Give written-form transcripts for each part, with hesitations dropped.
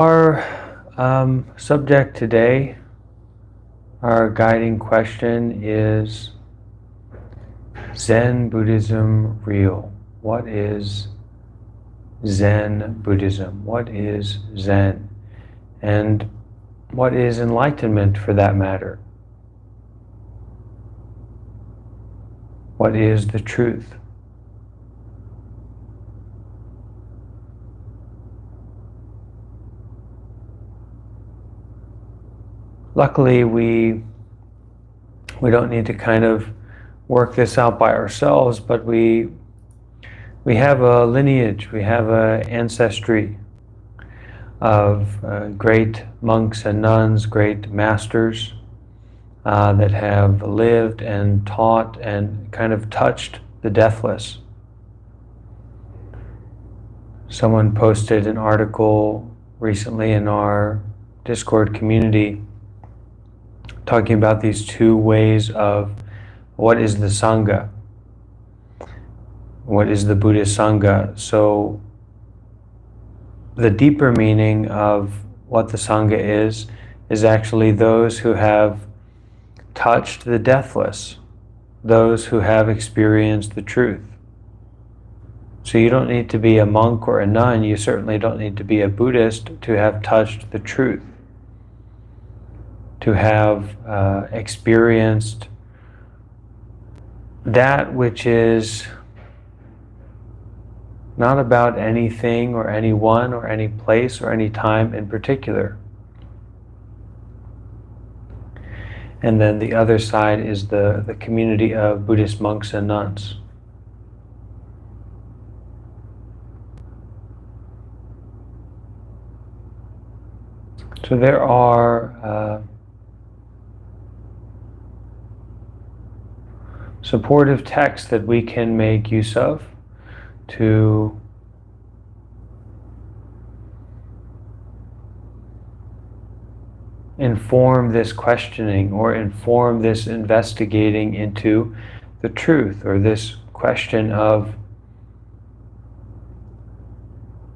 Our subject today, our guiding question is Zen Buddhism Real? What is Zen Buddhism? What is Zen? And what is enlightenment for that matter? What is the truth? Luckily, we don't need to kind of work this out by ourselves, but we have a lineage, we have an ancestry of great monks and nuns, great masters that have lived and taught and kind of touched the deathless. Someone posted an article recently in our Discord community talking about these two ways of what is the Sangha, what is the Buddhist Sangha. So the deeper meaning of what the Sangha is actually those who have touched the deathless, those who have experienced the truth. So you don't need to be a monk or a nun, you certainly don't need to be a Buddhist to have touched the truth, to have experienced that which is not about anything or anyone or any place or any time in particular. And then the other side is the community of Buddhist monks and nuns. So there are supportive texts that we can make use of to inform this questioning or inform this investigating into the truth, or this question of,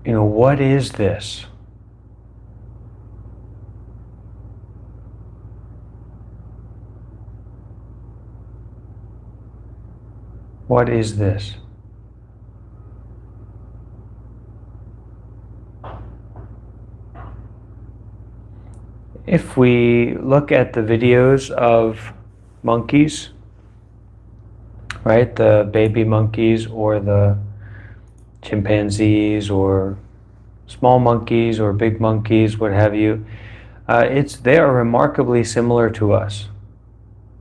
what is this? What is this? If we look at the videos of monkeys, right, the baby monkeys or the chimpanzees or small monkeys or big monkeys, what have you, they are remarkably similar to us.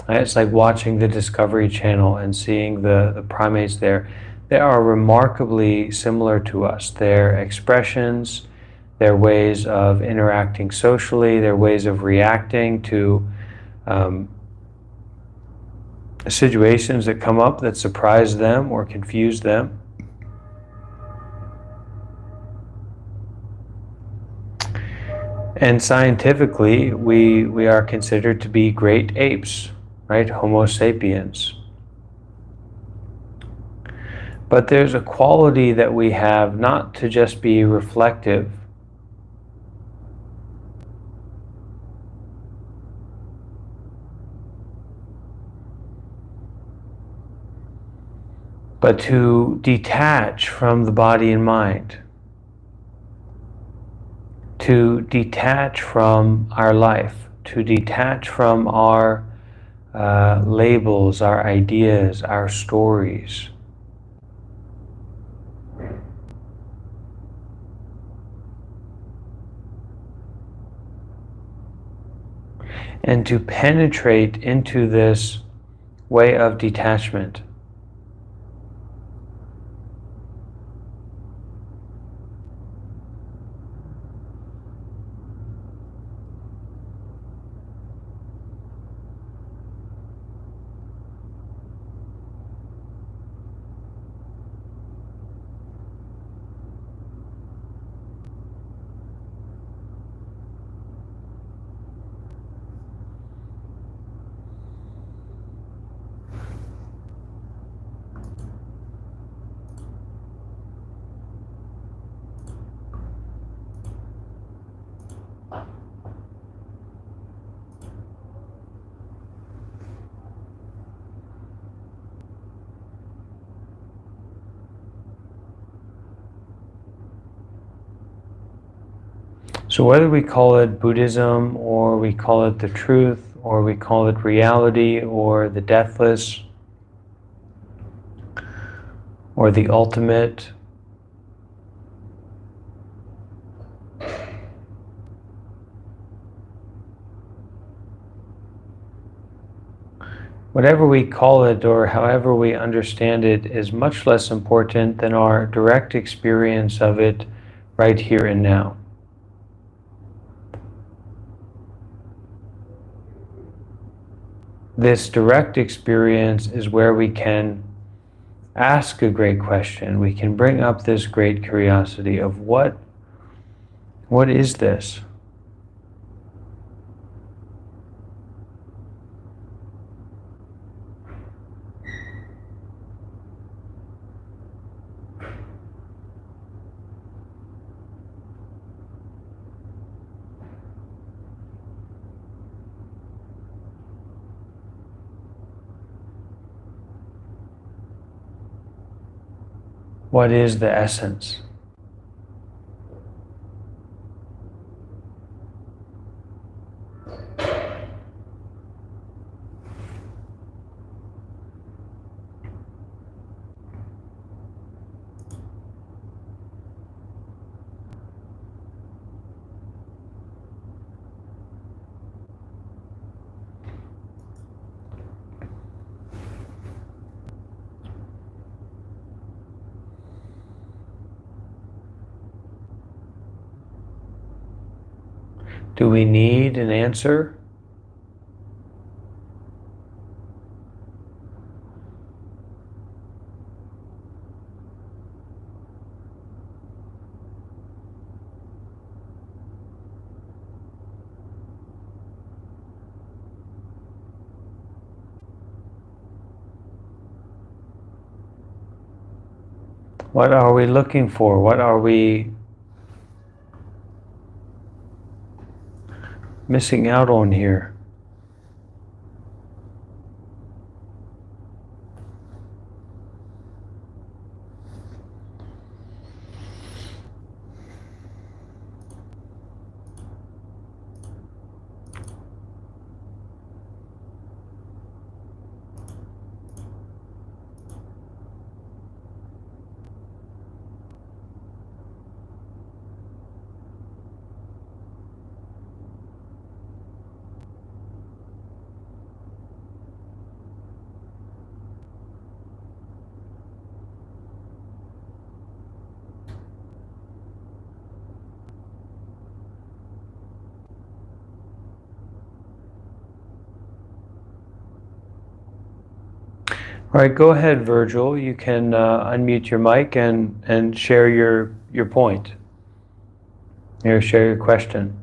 It's like watching the Discovery Channel and seeing the primates there. They are remarkably similar to us. Their expressions, their ways of interacting socially, their ways of reacting to situations that come up that surprise them or confuse them. And scientifically, we are considered to be great apes, right? Homo sapiens. But there's a quality that we have not to just be reflective, but to detach from the body and mind, to detach from our life, to detach from our labels, our ideas, our stories. And to penetrate into this way of detachment. So whether we call it Buddhism, or we call it the truth, or we call it reality, or the deathless, or the ultimate, whatever we call it or however we understand it is much less important than our direct experience of it right here and now. This direct experience is where we can ask a great question. We can bring up this great curiosity of what is this? What is the essence? Do we need an answer? What are we looking for? What are we missing out on here? All right, go ahead, Virgil. You can unmute your mic and share your point. Or share your question.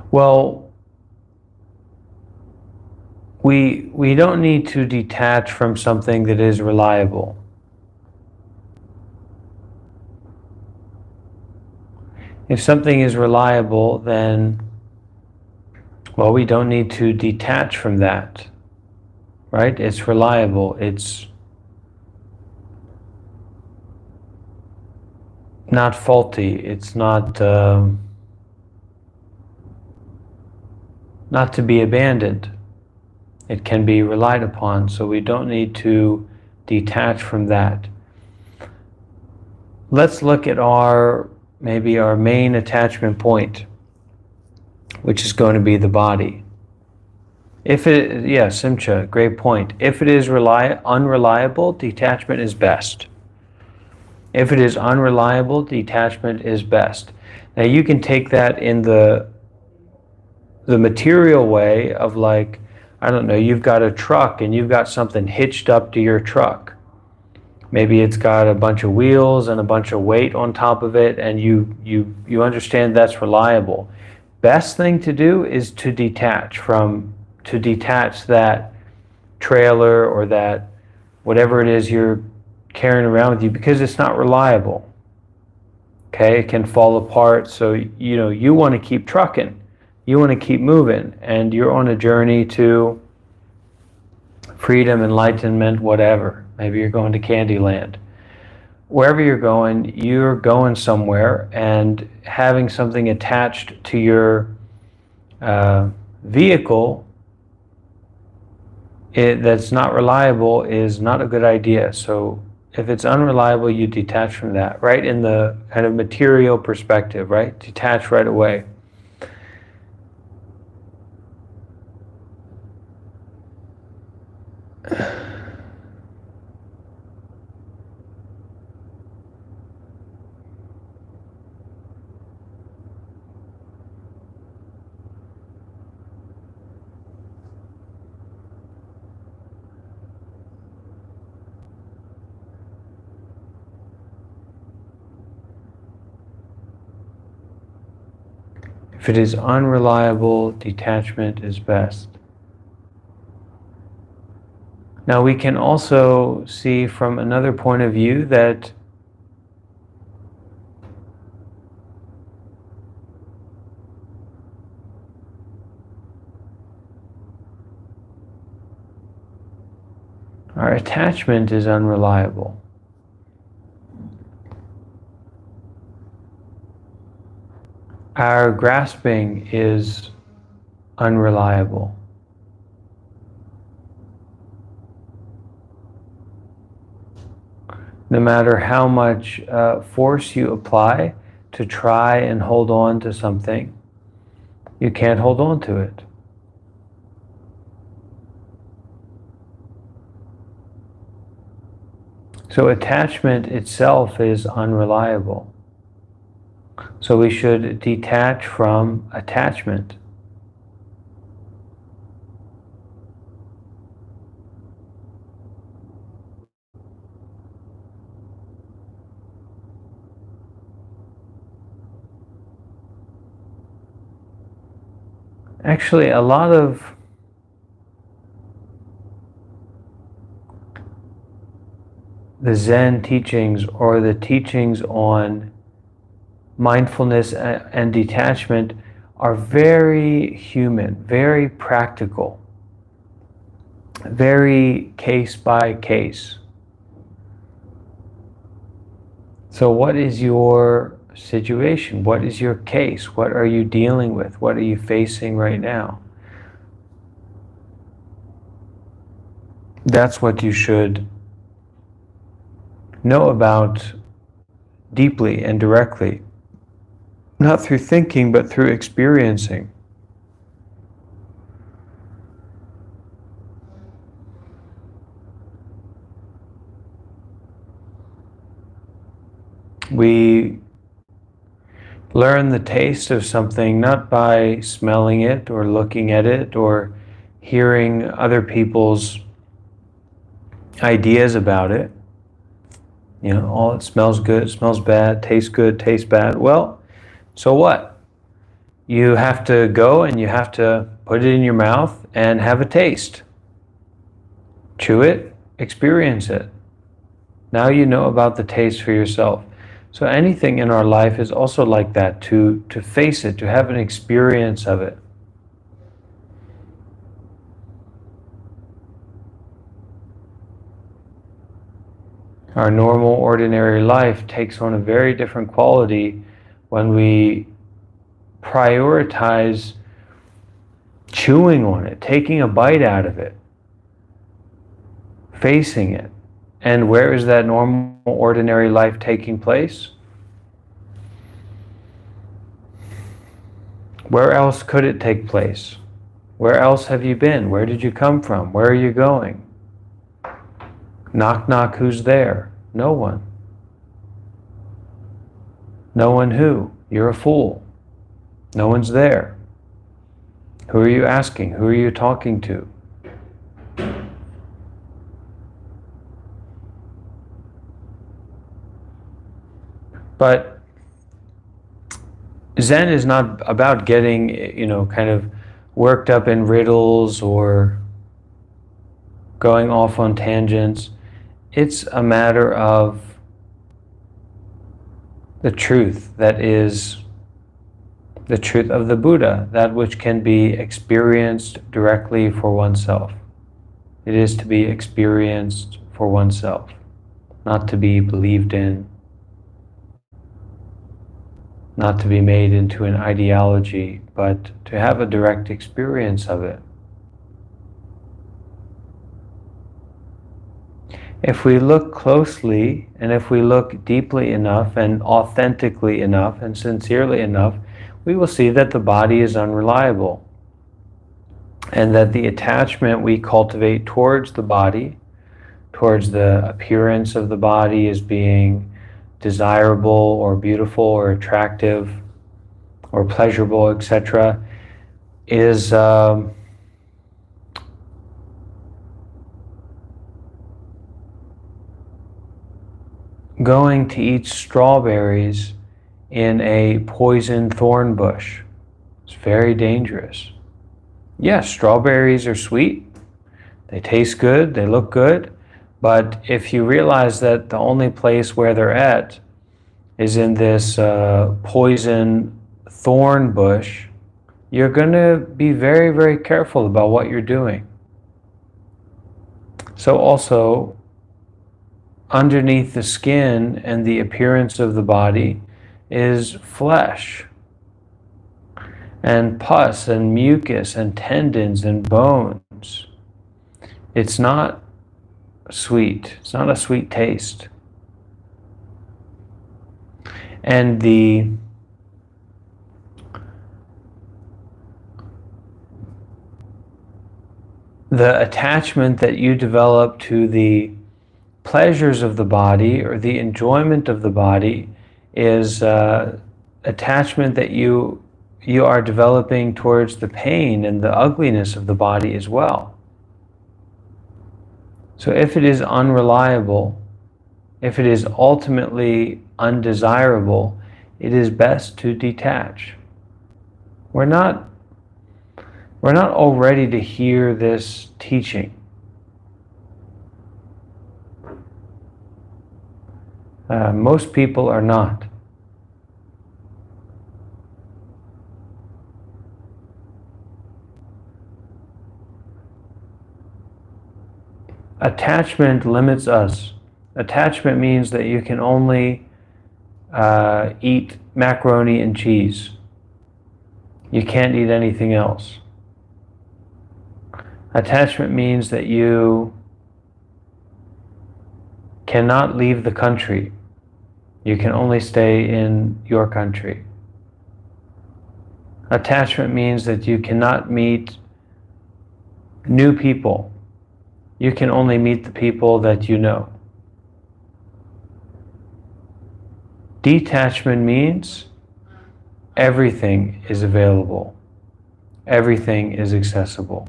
Well, we don't need to detach from something that is reliable. If something is reliable, then, well, we don't need to detach from that, right? It's reliable. It's not faulty. It's not to be abandoned. It can be relied upon, so we don't need to detach from that. Let's look at maybe our main attachment point, which is going to be the body. Simcha, great point. If it is unreliable, detachment is best. If it is unreliable, detachment is best. Now you can take that in the material way of, like, I don't know, you've got a truck and you've got something hitched up to your truck. Maybe it's got a bunch of wheels and a bunch of weight on top of it, and you understand that's reliable. Best thing to do is to detach that trailer or that whatever it is you're carrying around with you, because it's not reliable. Okay, it can fall apart. So you want to keep trucking, you want to keep moving, and you're on a journey to freedom, enlightenment, whatever. Maybe you're going to Candyland. Wherever you're going somewhere, and having something attached to your vehicle that's not reliable is not a good idea. So if it's unreliable, you detach from that, right? In the kind of material perspective, right? Detach right away. If it is unreliable, detachment is best. Now we can also see from another point of view that our attachment is unreliable. Our grasping is unreliable. No matter how much force you apply to try and hold on to something, you can't hold on to it. So attachment itself is unreliable. So we should detach from attachment. Actually, a lot of the Zen teachings, or the teachings on mindfulness and detachment, are very human, very practical, very case by case. So what is your situation? What is your case? What are you dealing with? What are you facing right now? That's what you should know about deeply and directly. Not through thinking, but through experiencing. We learn the taste of something not by smelling it or looking at it or hearing other people's ideas about it. Oh, it smells good, it smells bad, tastes good, tastes bad. Well, so what? You have to go and you have to put it in your mouth and have a taste. Chew it, experience it. Now you know about the taste for yourself. So anything in our life is also like that, to face it, to have an experience of it. Our normal, ordinary life takes on a very different quality when we prioritize chewing on it, taking a bite out of it, facing it. And where is that normal, ordinary life taking place? Where else could it take place? Where else have you been? Where did you come from? Where are you going? Knock, knock, who's there? No one. No one who? You're a fool. No one's there. Who are you asking? Who are you talking to? But Zen is not about getting, kind of worked up in riddles or going off on tangents. It's a matter of the truth that is the truth of the Buddha, that which can be experienced directly for oneself. It is to be experienced for oneself, not to be believed in, not to be made into an ideology, but to have a direct experience of it. If we look closely, and if we look deeply enough and authentically enough and sincerely enough, we will see that the body is unreliable, and that the attachment we cultivate towards the body, towards the appearance of the body as being desirable or beautiful or attractive or pleasurable, etc., is going to eat strawberries in a poison thorn bush. It's very dangerous. Yes, strawberries are sweet, they taste good, they look good, but if you realize that the only place where they're at is in this poison thorn bush, you're going to be very, very careful about what you're doing. So also, underneath the skin and the appearance of the body is flesh and pus and mucus and tendons and bones. It's not sweet. It's not a sweet taste. And the attachment that you develop to the pleasures of the body or the enjoyment of the body is attachment that you are developing towards the pain and the ugliness of the body as well. So if it is unreliable, if it is ultimately undesirable, it is best to detach. We're not all ready to hear this teaching. Most people are not. Attachment limits us. Attachment means that you can only eat macaroni and cheese. You can't eat anything else. Attachment means that you cannot leave the country. You can only stay in your country. Attachment means that you cannot meet new people. You can only meet the people that you know. Detachment means everything is available. Everything is accessible.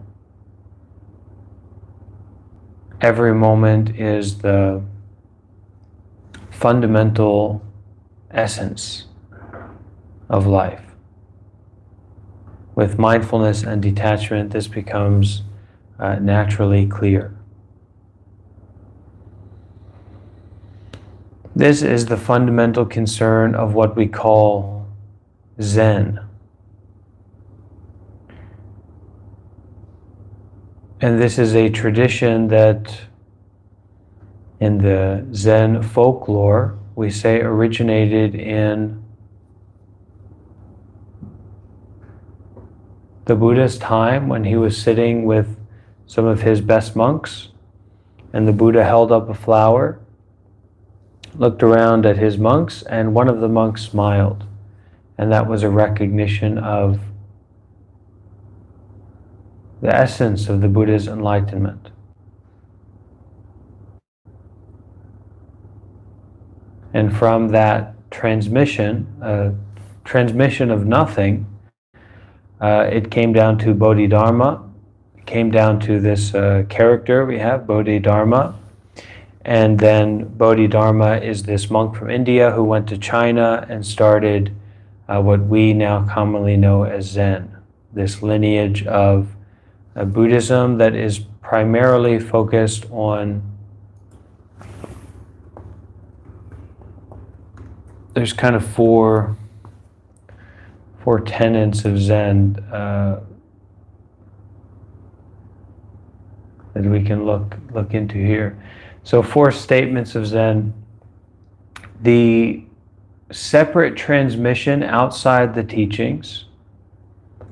Every moment is the fundamental essence of life. With mindfulness and detachment, this becomes naturally clear. This is the fundamental concern of what we call Zen. And this is a tradition that in the Zen folklore, we say originated in the Buddha's time when he was sitting with some of his best monks, and the Buddha held up a flower, looked around at his monks, and one of the monks smiled. And that was a recognition of the essence of the Buddha's enlightenment. And from that transmission of nothing, it came down to Bodhidharma. It came down to this character we have, Bodhidharma. And then Bodhidharma is this monk from India who went to China and started what we now commonly know as Zen, this lineage of Buddhism that is primarily focused on, there's kind of four tenets of Zen that we can look into here. So 4 statements of Zen. The separate transmission outside the teachings,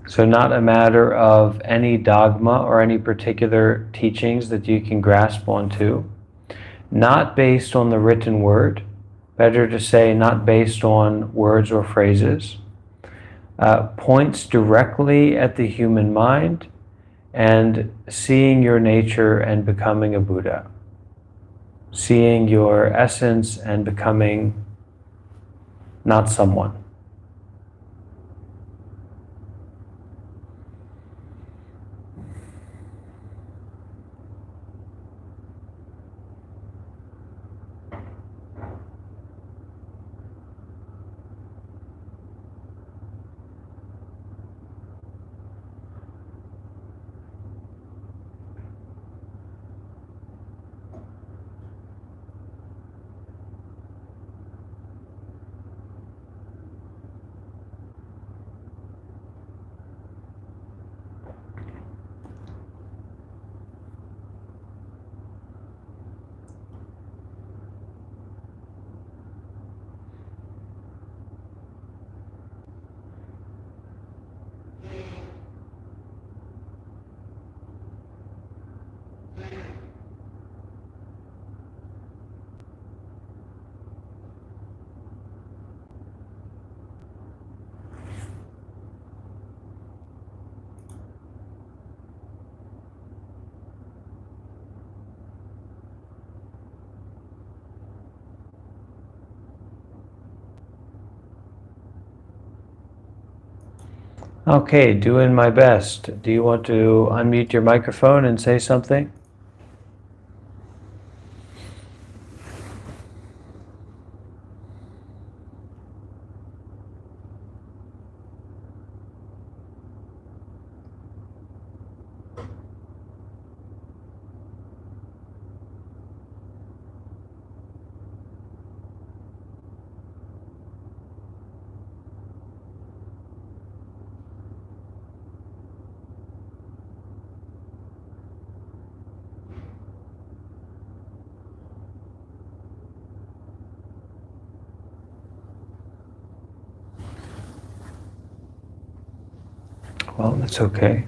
so not a matter of any dogma or any particular teachings that you can grasp onto, not based on the written word, better to say not based on words or phrases, points directly at the human mind and seeing your nature and becoming a Buddha, seeing your essence and becoming not someone. Okay, doing my best. Do you want to unmute your microphone and say something? Well, that's okay.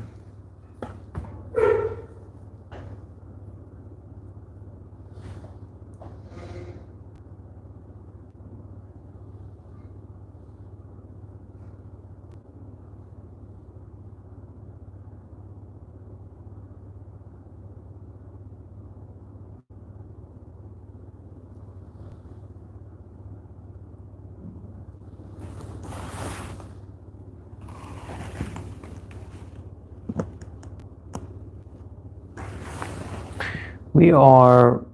We are,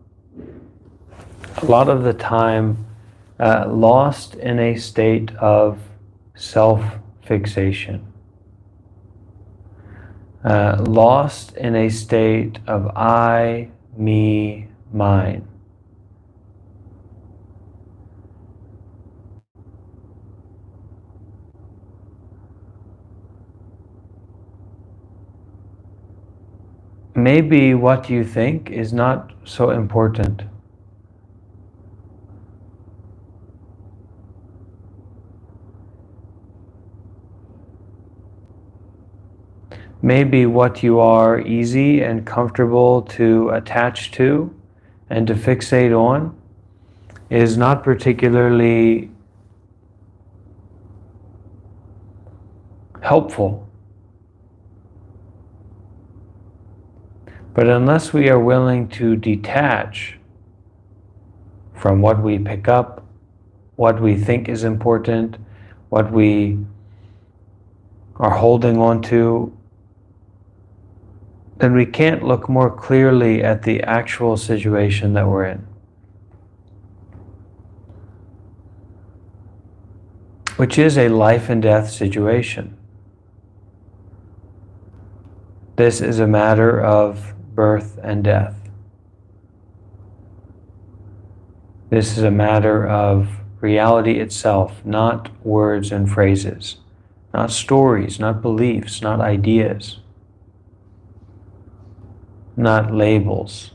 a lot of the time, lost in a state of self-fixation. Lost in a state of I, me, mine. Maybe what you think is not so important. Maybe what you are easy and comfortable to attach to and to fixate on is not particularly helpful. But unless we are willing to detach from what we pick up, what we think is important, what we are holding on to, then we can't look more clearly at the actual situation that we're in. which is a life and death situation. This is a matter of birth and death. This is a matter of reality itself, not words and phrases, not stories, not beliefs, not ideas, not labels.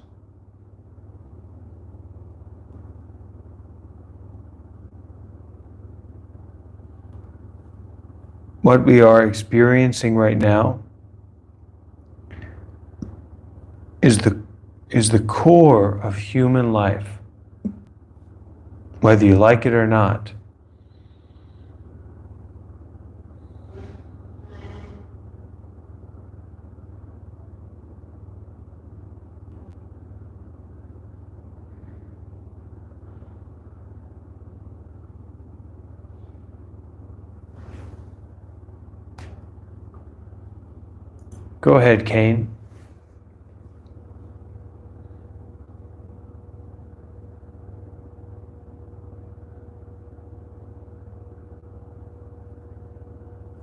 What we are experiencing right now is the core of human life, whether you like it or not. Go ahead, Kane.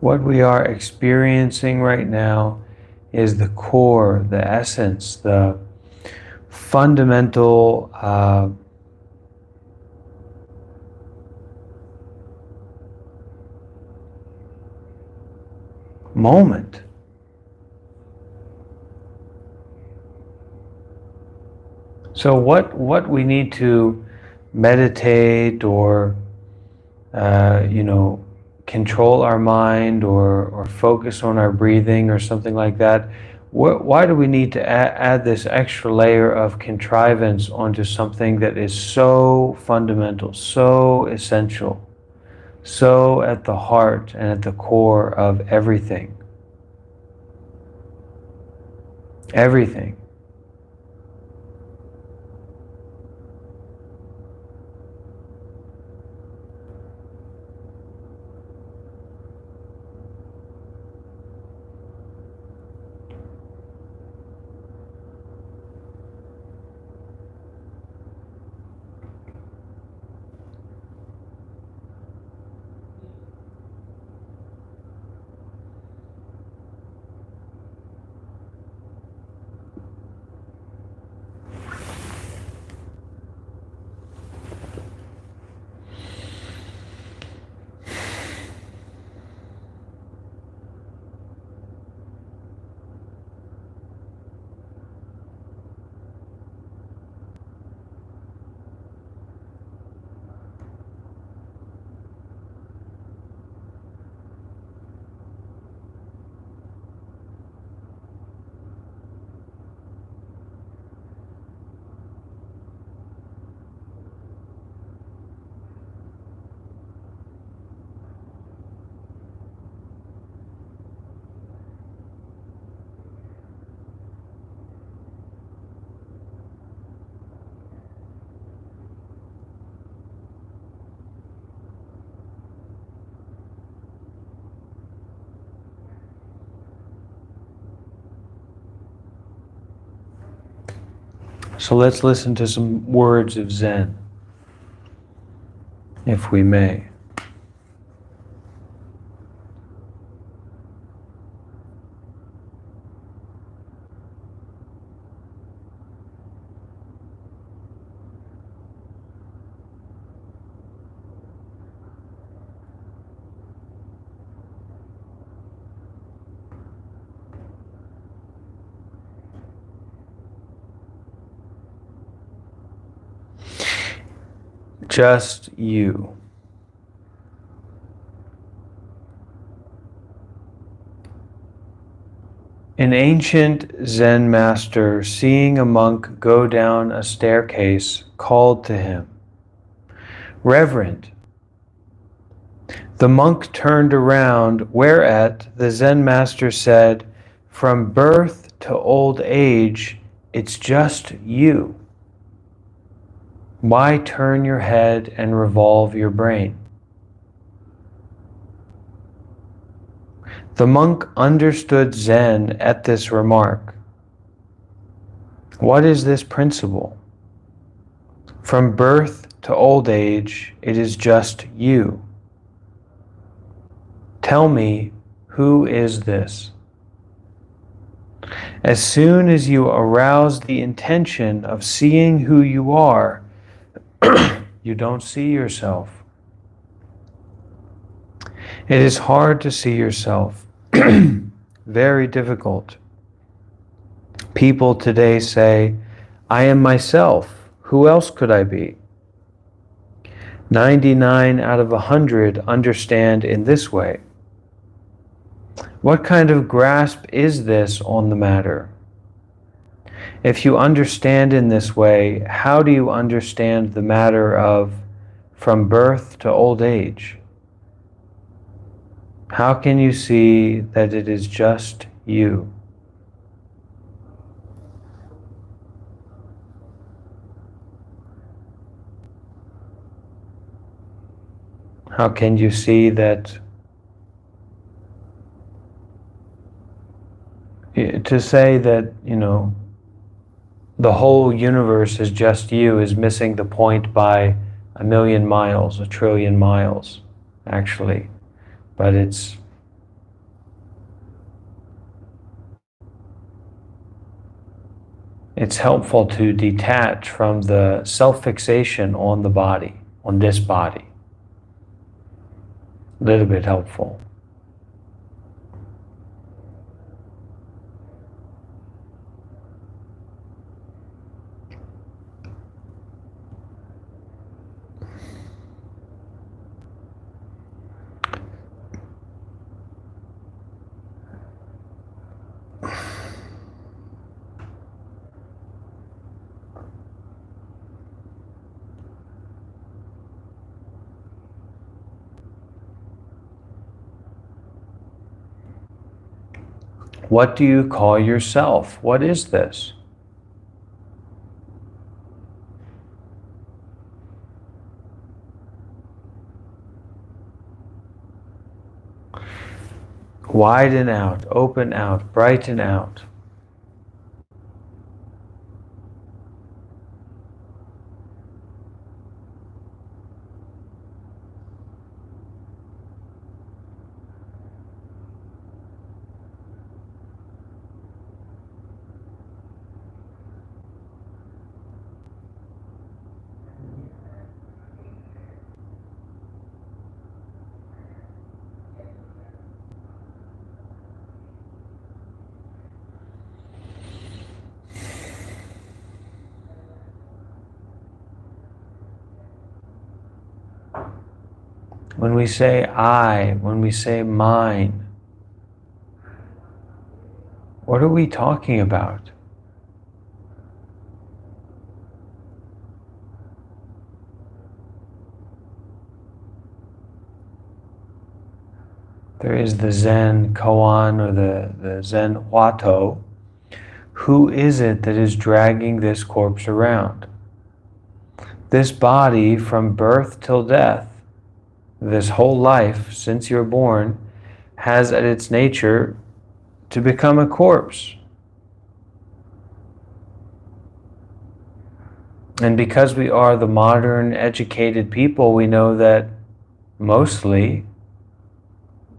What we are experiencing right now is the core, the essence, the fundamental moment. So what we need to meditate or control our mind or focus on our breathing or something like that, why do we need to add this extra layer of contrivance onto something that is so fundamental, so essential, so at the heart and at the core of everything? Everything. So let's listen to some words of Zen, if we may. Just you. An ancient Zen master, seeing a monk go down a staircase, called to him, "Reverend." The monk turned around, whereat the Zen master said, "From birth to old age, it's just you. Why turn your head and revolve your brain?" The monk understood Zen at this remark. What is this principle? From birth to old age, it is just you. Tell me, who is this? As soon as you arouse the intention of seeing who you are, you don't see yourself. It is hard to see yourself. Very difficult. People today say, I am myself. Who else could I be? 99 out of 100 understand in this way. What kind of grasp is this on the matter? If you understand in this way, how do you understand the matter of from birth to old age? How can you see that it is just you? How can you see that to say that, the whole universe is just you is missing the point by 1,000,000 miles, 1,000,000,000,000 miles, actually. But it's helpful to detach from the self-fixation on the body, on this body. A little bit helpful. What do you call yourself? What is this? Widen out, open out, brighten out. When we say I, when we say mine, what are we talking about? There is the Zen koan or the Zen wato. Who is it that is dragging this corpse around? This body from birth till death, this whole life since you're born, has at its nature to become a corpse. And because we are the modern educated people, we know that mostly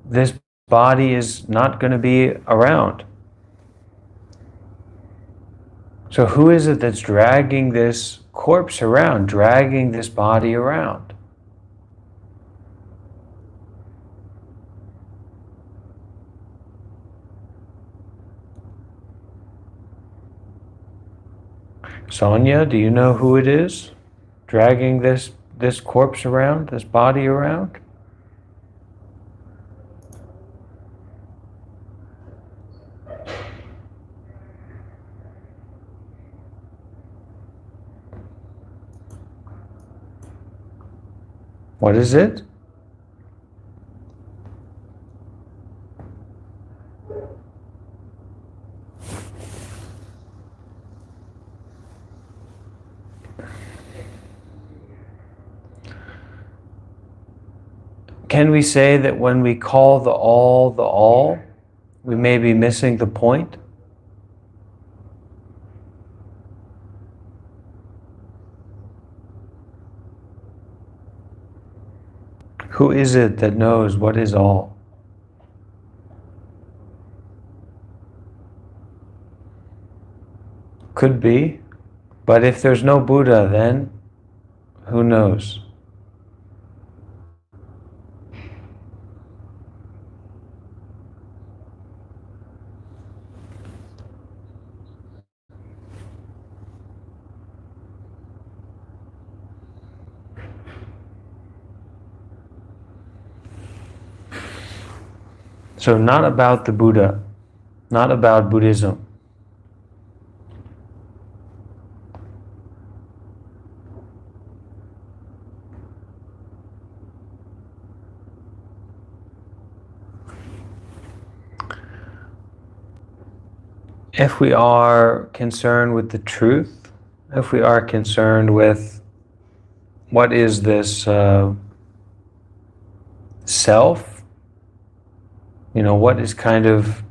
this body is not going to be around. So who is it that's dragging this corpse around, dragging this body around? Sonia, do you know who it is dragging this corpse around, this body around? What is it? Can we say that when we call the all, we may be missing the point? Who is it that knows what is all? Could be. But if there's no Buddha, then who knows? So not about the Buddha, not about Buddhism. If we are concerned with the truth, if we are concerned with what is this self, what is kind of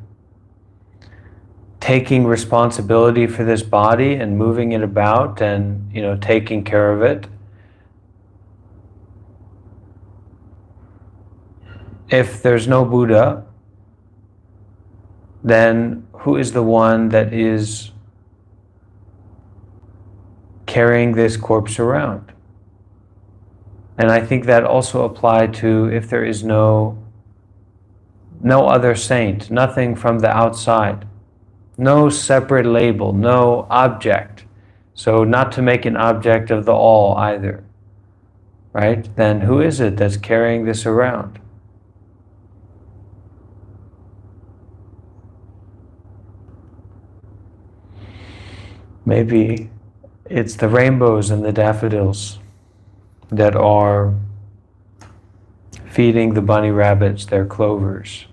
taking responsibility for this body and moving it about and, taking care of it. If there's no Buddha, then who is the one that is carrying this corpse around? And I think that also applied to if there is no other saint, nothing from the outside, no separate label, no object. So not to make an object of the all either, right? Then who is it that's carrying this around? Maybe it's the rainbows and the daffodils that are feeding the bunny rabbits their clovers.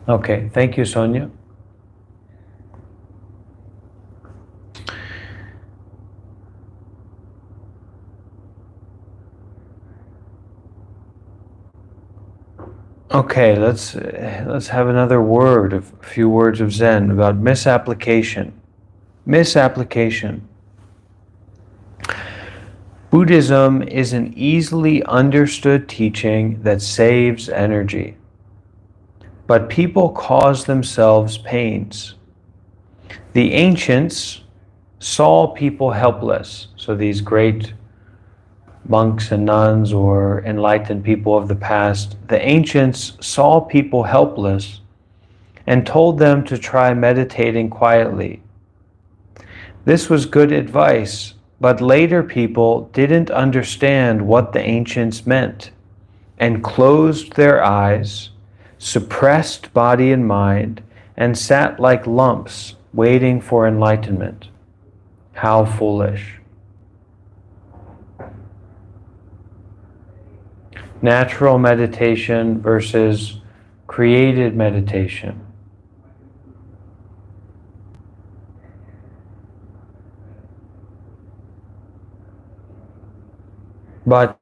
Okay, thank you, Sonia. Okay, let's have another word, a few words of Zen about misapplication. Misapplication. Buddhism is an easily understood teaching that saves energy. But people cause themselves pains. The ancients saw people helpless. So these great monks and nuns or enlightened people of the past, the ancients saw people helpless and told them to try meditating quietly. This was good advice, but later people didn't understand what the ancients meant and closed their eyes, suppressed body and mind, and sat like lumps waiting for enlightenment. How foolish. Natural meditation versus created meditation. But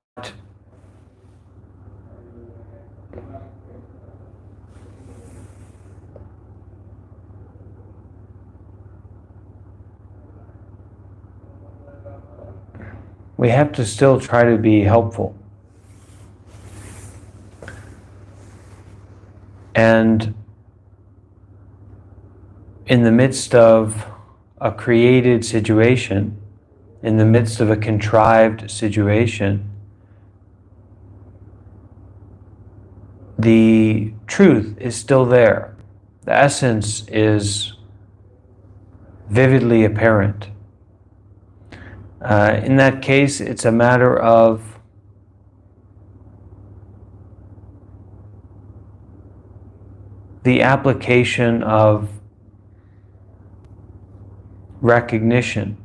we have to still try to be helpful. And in the midst of a created situation, in the midst of a contrived situation, the truth is still there. The essence is vividly apparent. In that case, it's a matter of the application of recognition.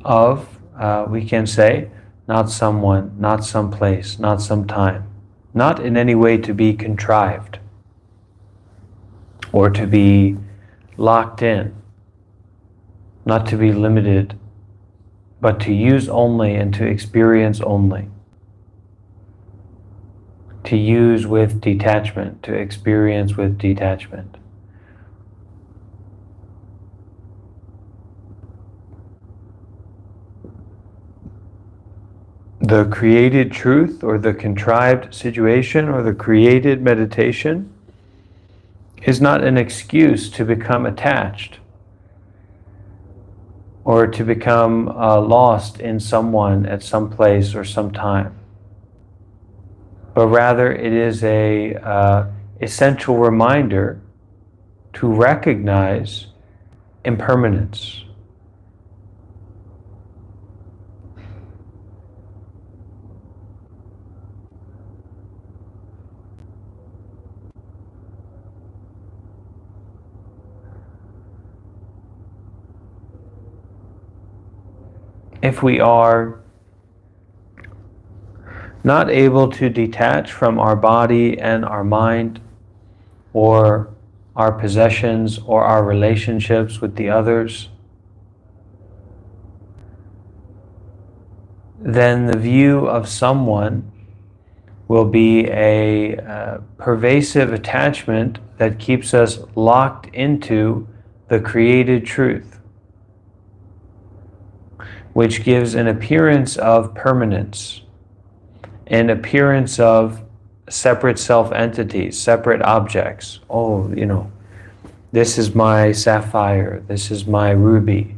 Of, we can say, not someone, not some place, not some time, not in any way to be contrived or to be locked in, not to be limited, but to use only and to experience only. To use with detachment, to experience with detachment. The created truth or the contrived situation or the created meditation is not an excuse to become attached or to become lost in someone at some place or some time. But rather it is a essential reminder to recognize impermanence. If we are not able to detach from our body and our mind, or our possessions, or our relationships with the others, then the view of someone will be a pervasive attachment that keeps us locked into the created truth, which gives an appearance of permanence, an appearance of separate self-entities, separate objects. Oh, this is my sapphire, this is my ruby,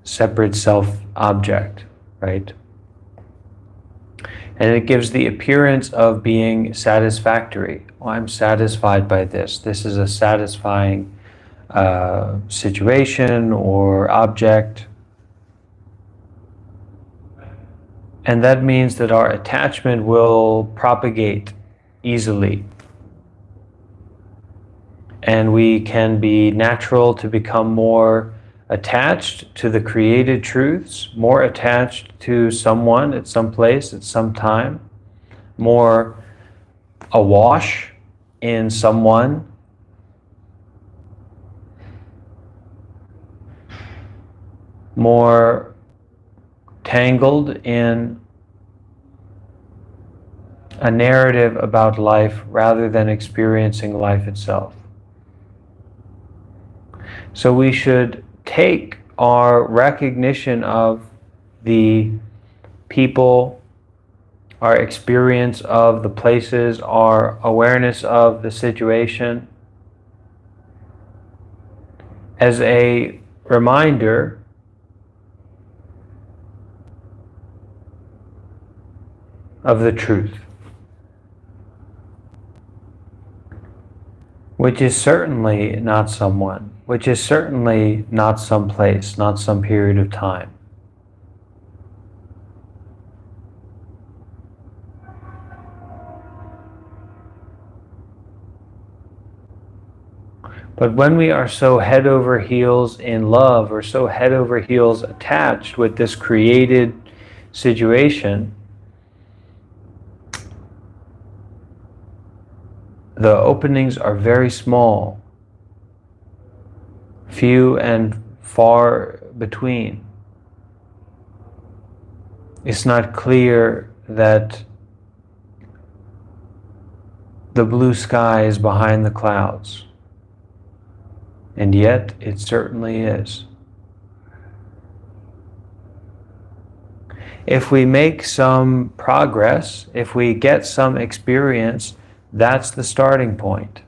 separate self-object, right? And it gives the appearance of being satisfactory. Oh, I'm satisfied by this. This is a satisfying situation or object. And that means that our attachment will propagate easily. And we can be natural to become more attached to the created truths, more attached to someone at some place, at some time, more awash in someone, more tangled in a narrative about life rather than experiencing life itself. So we should take our recognition of the people, our experience of the places, our awareness of the situation as a reminder of the truth, which is certainly not someone, which is certainly not some place, not some period of time. But when we are so head over heels in love, or so head over heels attached with this created situation, the openings are very small, few and far between. It's not clear that the blue sky is behind the clouds, and yet it certainly is. If we make some progress, if we get some experience, that's the starting point.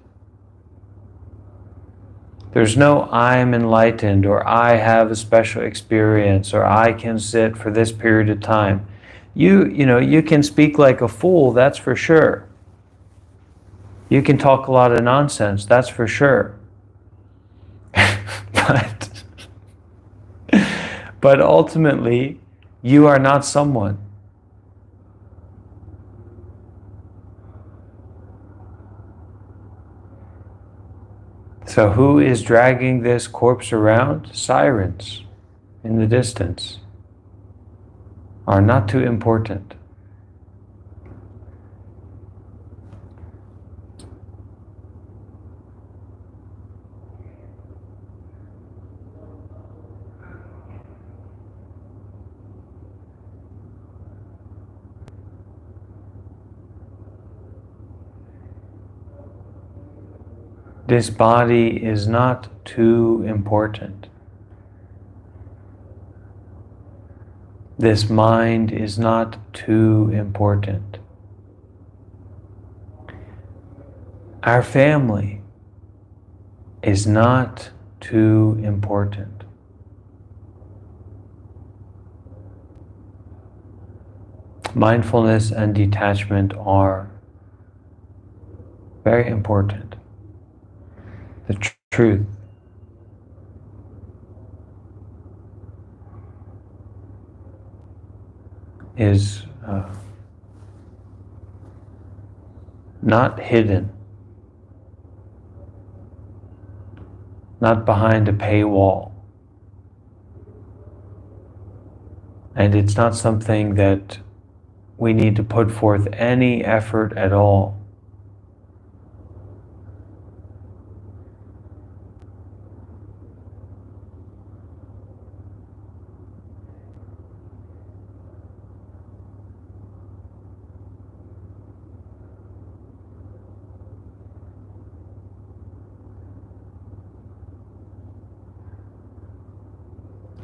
There's no I'm enlightened, or I have a special experience, or I can sit for this period of time. You can speak like a fool, that's for sure. You can talk a lot of nonsense, that's for sure. But ultimately, you are not someone. So who is dragging this corpse around? Sirens in the distance are not too important. This body is not too important. This mind is not too important. Our family is not too important. Mindfulness and detachment are very important. The truth is not hidden, not behind a paywall. And it's not something that we need to put forth any effort at all.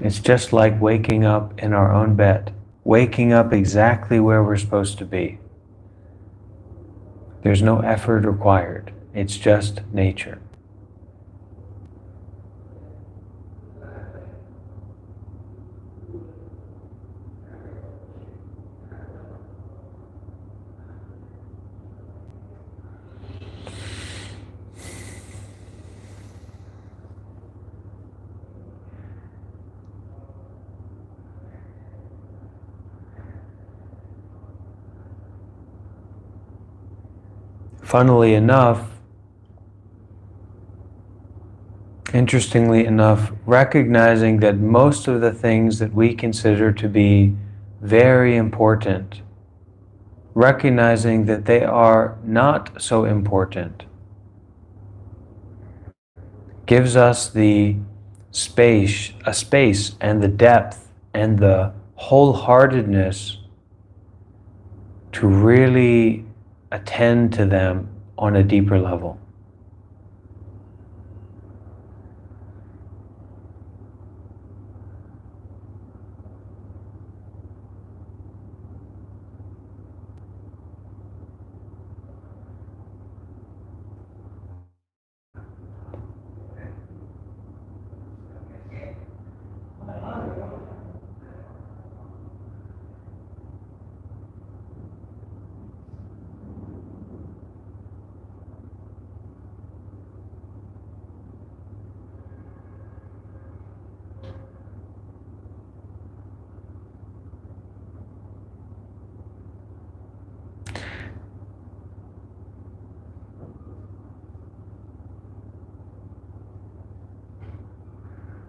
It's just like waking up in our own bed, waking up exactly where we're supposed to be. There's no effort required. It's just nature. Funnily enough, interestingly enough, recognizing that most of the things that we consider to be very important, recognizing that they are not so important, gives us the space and the depth and the wholeheartedness to really attend to them on a deeper level.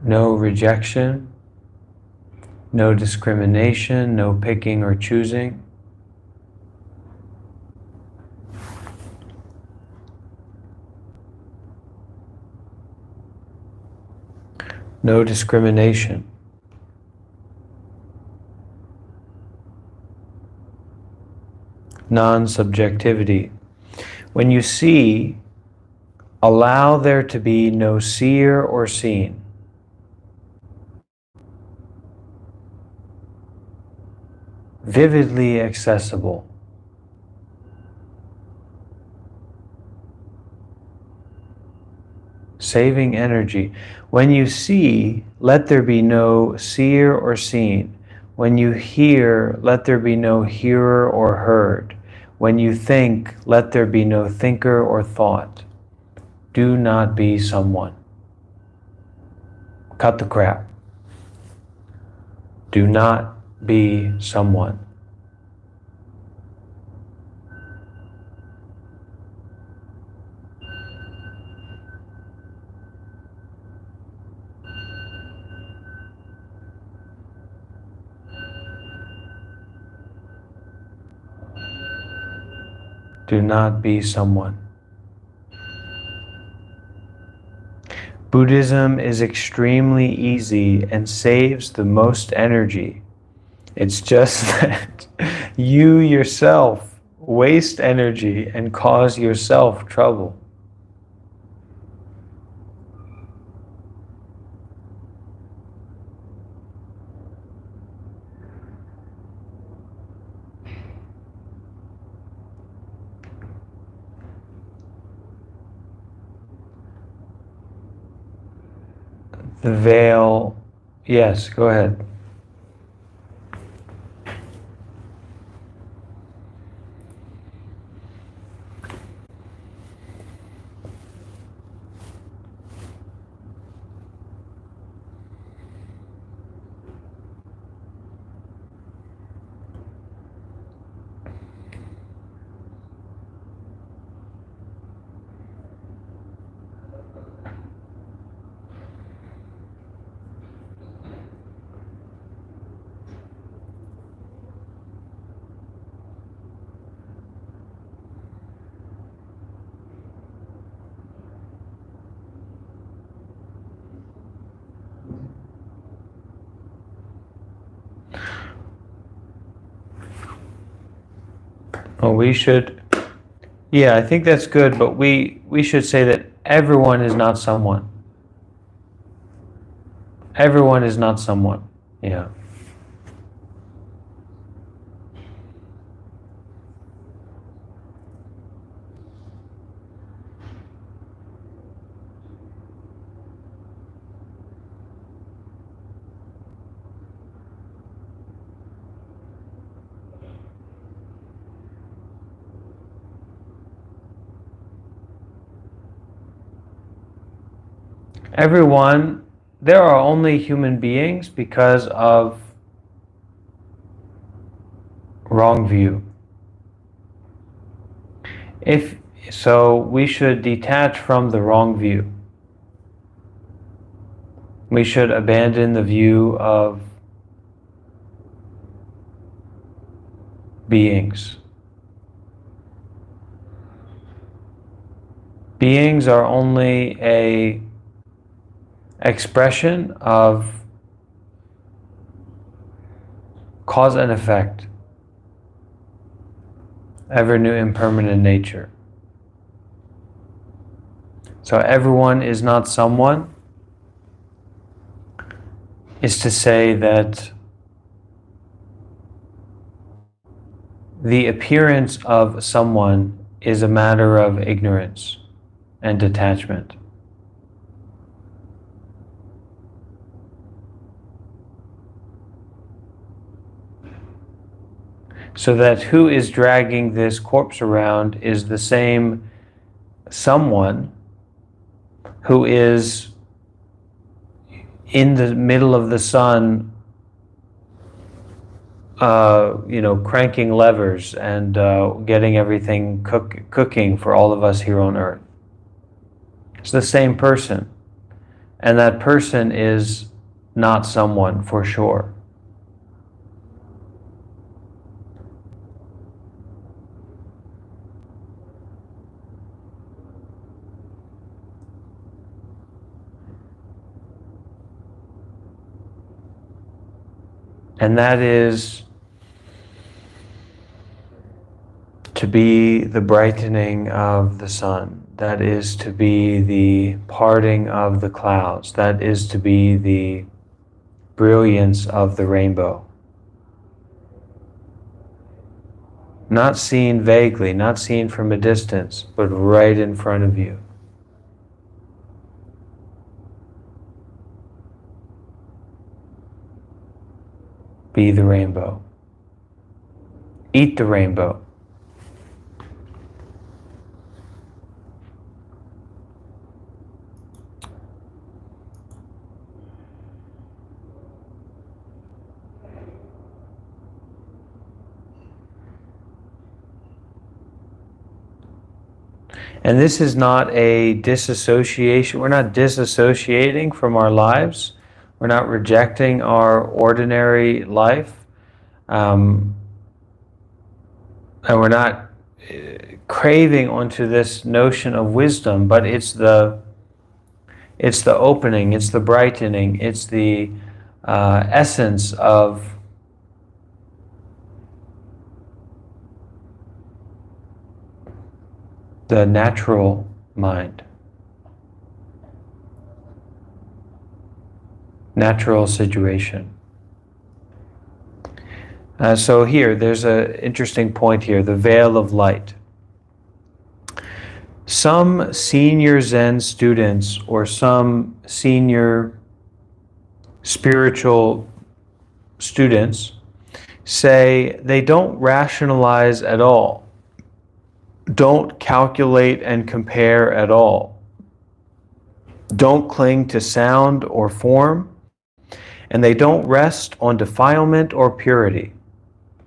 No rejection, no discrimination, no picking or choosing. No discrimination. Non-subjectivity. When you see, allow there to be no seer or seen. Vividly accessible. Saving energy. When you see, let there be no seer or seen. When you hear, let there be no hearer or heard. When you think, let there be no thinker or thought. Do not be someone. Cut the crap. Do not be someone. Do not be someone. Buddhism is extremely easy and saves the most energy. It's just that you yourself waste energy and cause yourself trouble. The veil. Yes, go ahead. Oh, we should. Yeah, I think that's good, but we should say that everyone is not someone. Everyone is not someone. Yeah. Everyone, there are only human beings because of wrong view. If so, we should detach from the wrong view. We should abandon the view of beings. Beings are only a expression of cause and effect, ever new impermanent nature. So everyone is not someone is to say that the appearance of someone is a matter of ignorance and detachment. So that who is dragging this corpse around is the same someone who is in the middle of the sun, cranking levers and getting everything cooking for all of us here on earth. It's the same person. And that person is not someone for sure. And that is to be the brightening of the sun. That is to be the parting of the clouds. That is to be the brilliance of the rainbow. Not seen vaguely, not seen from a distance, but right in front of you. Be the rainbow. Eat the rainbow. And this is not a disassociation. We're not disassociating from our lives. We're not rejecting our ordinary life. And we're not craving onto this notion of wisdom, but it's the opening, it's the brightening, it's the essence of the natural mind. Natural situation. So here, there's an interesting point here, the veil of light. Some senior Zen students or some senior spiritual students say they don't rationalize at all, don't calculate and compare at all, don't cling to sound or form, and they don't rest on defilement or purity.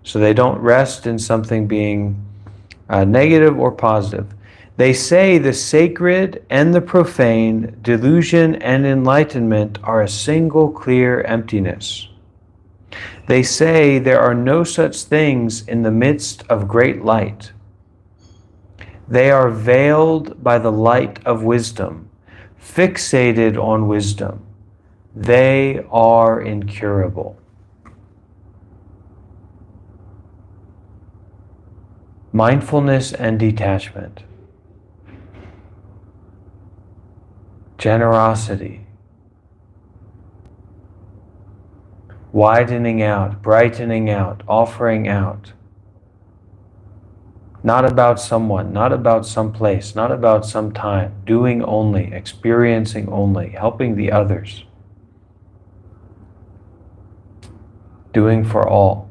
So they don't rest in something being negative or positive. They say the sacred and the profane, delusion and enlightenment are a single clear emptiness. They say there are no such things in the midst of great light. They are veiled by the light of wisdom, fixated on wisdom. They are incurable. Mindfulness and detachment. Generosity. Widening out, brightening out, offering out. Not about someone, not about some place, not about some time. Doing only, experiencing only, helping the others. Doing for all.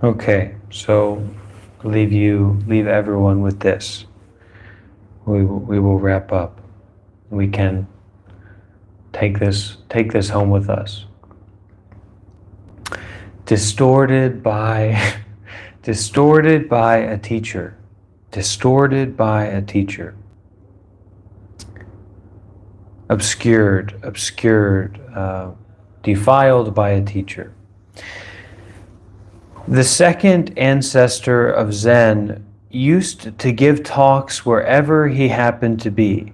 Okay, so leave everyone with this. We will wrap up. We can take this home with us. Distorted by a teacher. Distorted by a teacher. Obscured, defiled by a teacher. The second ancestor of Zen used to give talks wherever he happened to be,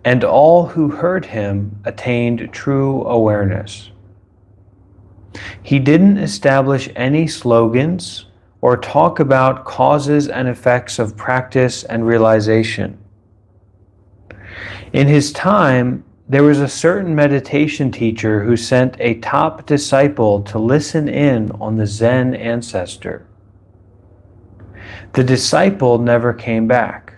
and all who heard him attained true awareness. He didn't establish any slogans or talk about causes and effects of practice and realization. In his time, there was a certain meditation teacher who sent a top disciple to listen in on the Zen ancestor. The disciple never came back.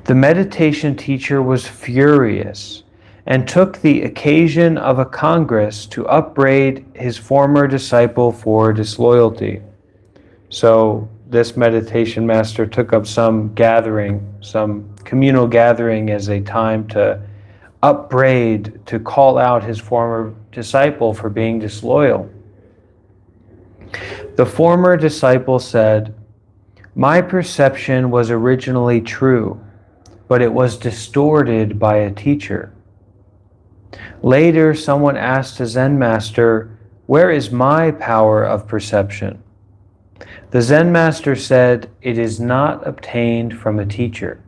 The meditation teacher was furious and took the occasion of a congress to upbraid his former disciple for disloyalty. So this meditation master took up some gathering, some communal gathering as a time to upbraid, to call out his former disciple for being disloyal. The former disciple said, "My perception was originally true, but it was distorted by a teacher." Later, someone asked a Zen master, "Where is my power of perception?" The Zen master said, "It is not obtained from a teacher."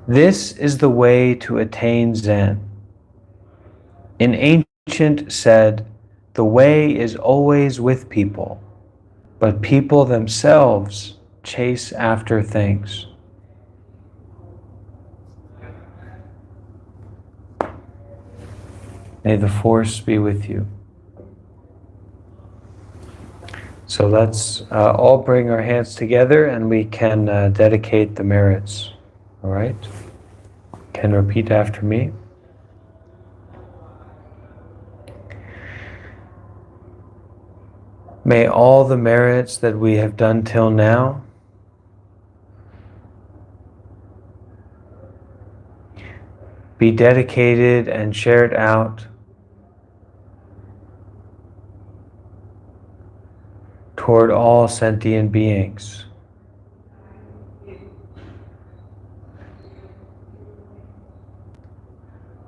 This is the way to attain Zen. An ancient said, "The way is always with people, but people themselves chase after things." May the force be with you. So let's all bring our hands together and we can dedicate the merits. All right? Can repeat after me. May all the merits that we have done till now be dedicated and shared out toward all sentient beings.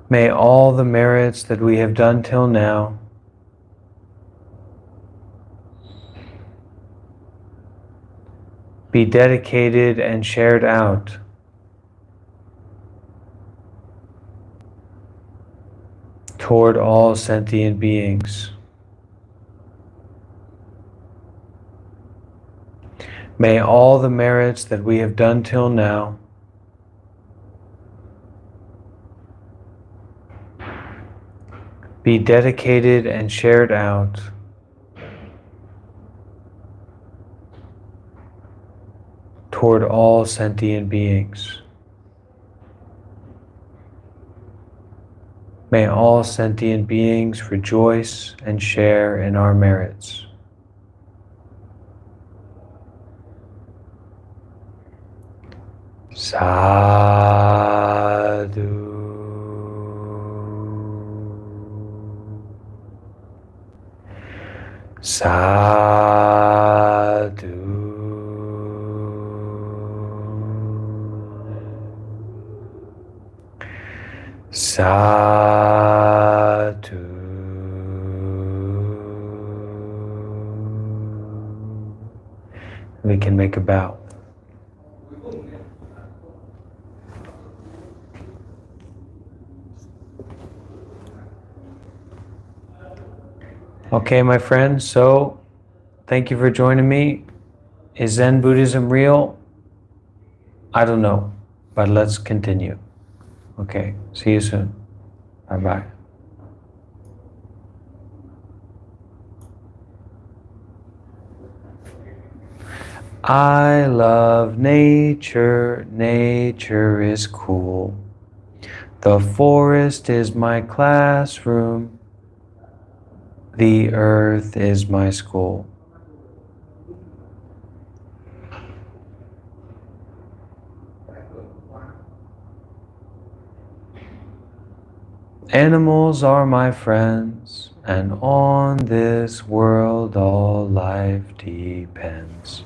May all the merits that we have done till now be dedicated and shared out toward all sentient beings. May all the merits that we have done till now be dedicated and shared out toward all sentient beings. May all sentient beings rejoice and share in our merits. Sadhu. Sadhu. Sadhu. We can make a bow. Okay, my friends, so thank you for joining me. Is Zen Buddhism real? I don't know, but let's continue. Okay, see you soon. Bye-bye. I love nature, nature is cool. The forest is my classroom. The earth is my school. Animals are my friends, and on this world all life depends.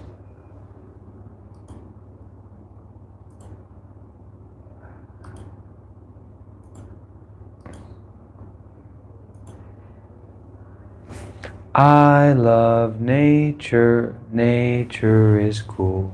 I love nature, nature is cool.